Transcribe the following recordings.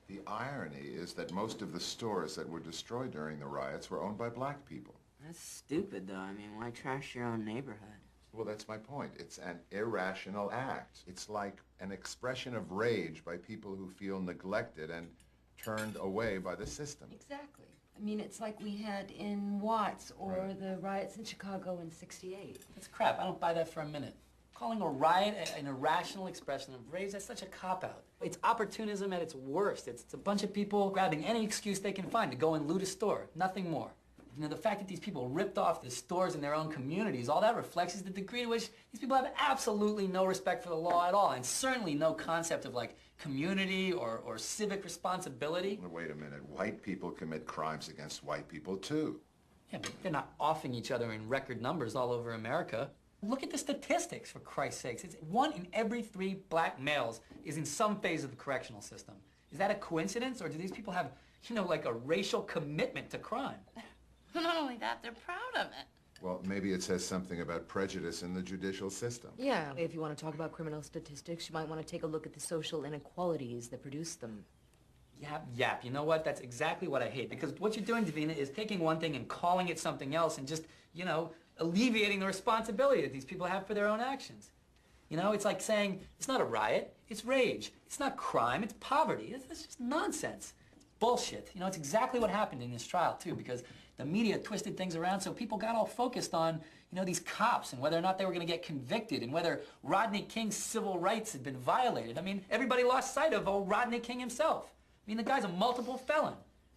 The irony is that most of the stores that were destroyed during the riots were owned by black people. That's stupid, though. I mean, why trash your own neighborhood? Well, that's my point. It's an irrational act. It's like an expression of rage by people who feel neglected and turned away by the system. Exactly. I mean, it's like we had in Watts or the riots in Chicago in '68. That's crap. I don't buy that for a minute. Calling a riot an irrational expression of rage, that's such a cop-out. It's opportunism at its worst. It's a bunch of people grabbing any excuse they can find to go and loot a store, nothing more. You know, the fact that these people ripped off the stores in their own communities, all that reflects is the degree to which these people have absolutely no respect for the law at all, and certainly no concept of, like, community or civic responsibility. Wait a minute. White people commit crimes against white people, too. Yeah, but they're not offing each other in record numbers all over America. Look at the statistics, for Christ's sakes. It's 1 in every 3 black males is in some phase of the correctional system. Is that a coincidence, or do these people have, you know, like a racial commitment to crime? Not only that, they're proud of it. Well, maybe it says something about prejudice in the judicial system. Yeah, if you want to talk about criminal statistics, you might want to take a look at the social inequalities that produce them. Yap. You know what? That's exactly what I hate. Because what you're doing, Davina, is taking one thing and calling it something else and just, you know, alleviating the responsibility that these people have for their own actions. You know, it's like saying, it's not a riot, it's rage. It's not crime, it's poverty. It's just nonsense. It's bullshit. You know, it's exactly what happened in this trial, too, because the media twisted things around so people got all focused on, you know, these cops and whether or not they were going to get convicted and whether Rodney King's civil rights had been violated. I mean, everybody lost sight of old Rodney King himself. I mean, the guy's a multiple felon.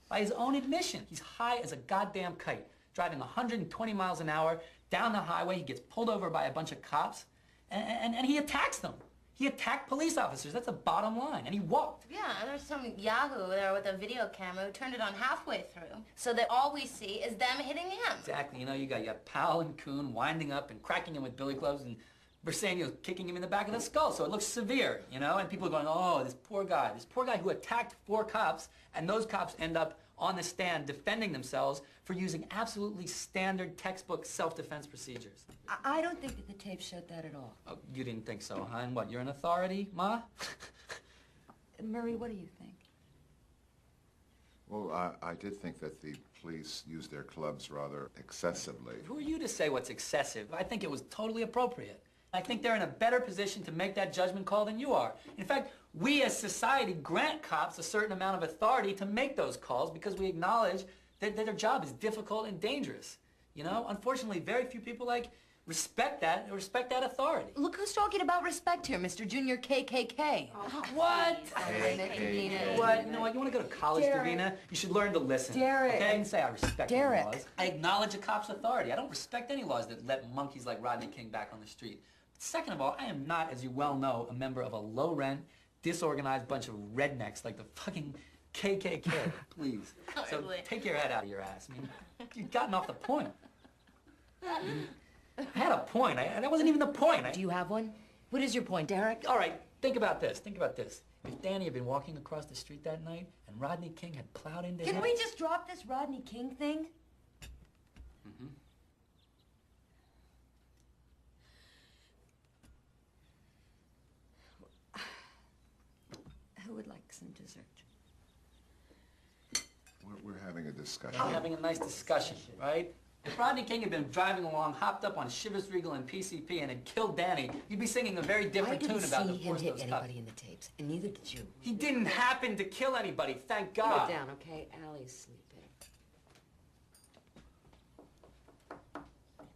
By his own admission, he's high as a goddamn kite, driving 120 miles an hour down the highway. He gets pulled over by a bunch of cops, and he attacks them. He attacked police officers. That's the bottom line. And he walked. Yeah, and there's some yahoo there with a video camera who turned it on halfway through, so that all we see is them hitting him. Exactly. You know, you got your pal and Coon winding up and cracking him with billy clubs, and Bersenio's kicking him in the back of the skull, so it looks severe, you know? And people are going, oh, this poor guy who attacked 4 cops, and those cops end up on the stand defending themselves for using absolutely standard textbook self-defense procedures. I don't think that the tape showed that at all. Oh, you didn't think so, huh? And what, you're an authority, Ma? Murray, what do you think? Well, I did think that the police used their clubs rather excessively. Who are you to say what's excessive? I think it was totally appropriate. I think they're in a better position to make that judgment call than you are. In fact, we as society grant cops a certain amount of authority to make those calls because we acknowledge that their job is difficult and dangerous. You know, unfortunately, very few people respect that authority. Look who's talking about respect here, Mr. Junior KKK. Oh, what? What? You know what? You want to go to college, Davina? You should learn to listen. Derek. Okay? And say I respect Derek. laws. I acknowledge a cop's authority. I don't respect any laws that let monkeys like Rodney King back on the street. Second of all, I am not, as you well know, a member of a low-rent, disorganized bunch of rednecks like the fucking KKK. Please. So take your head out of your ass. I mean, you've gotten off the point. I had a point. That wasn't even the point. Do you have one? What is your point, Derek? All right, think about this. Think about this. If Danny had been walking across the street that night and Rodney King had plowed into him... Can we just drop this Rodney King thing? Mm-hmm. Who would like some dessert? We're having a discussion. We're having a nice discussion, right? If Rodney King had been driving along, hopped up on Chivas Regal and PCP and had killed Danny, you'd be singing a very different tune about the force of those I didn't see him hit anybody in the tapes, and neither did you. He didn't happen to kill anybody, thank God. Calm it down, okay? Allie's sleeping.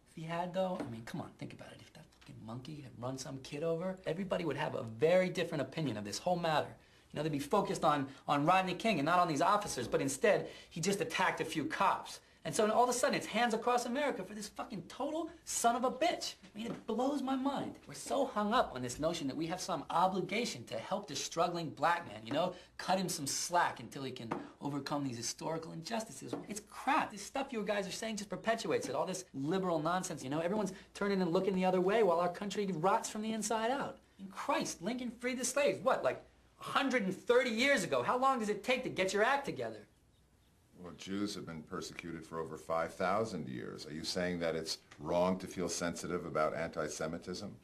If he had, though, I mean, come on, think about it. If that fucking monkey had run some kid over, everybody would have a very different opinion of this whole matter. You know, they'd be focused on Rodney King and not on these officers, but instead, he just attacked a few cops. And so all of a sudden, it's hands across America for this fucking total son of a bitch. I mean, it blows my mind. We're so hung up on this notion that we have some obligation to help the struggling black man, you know, cut him some slack until he can overcome these historical injustices. It's crap. This stuff you guys are saying just perpetuates it, all this liberal nonsense, you know. Everyone's turning and looking the other way while our country rots from the inside out. And Christ, Lincoln freed the slaves, what, like 130 years ago? How long does it take to get your act together? Well, Jews have been persecuted for over 5,000 years. Are you saying that it's wrong to feel sensitive about anti-Semitism?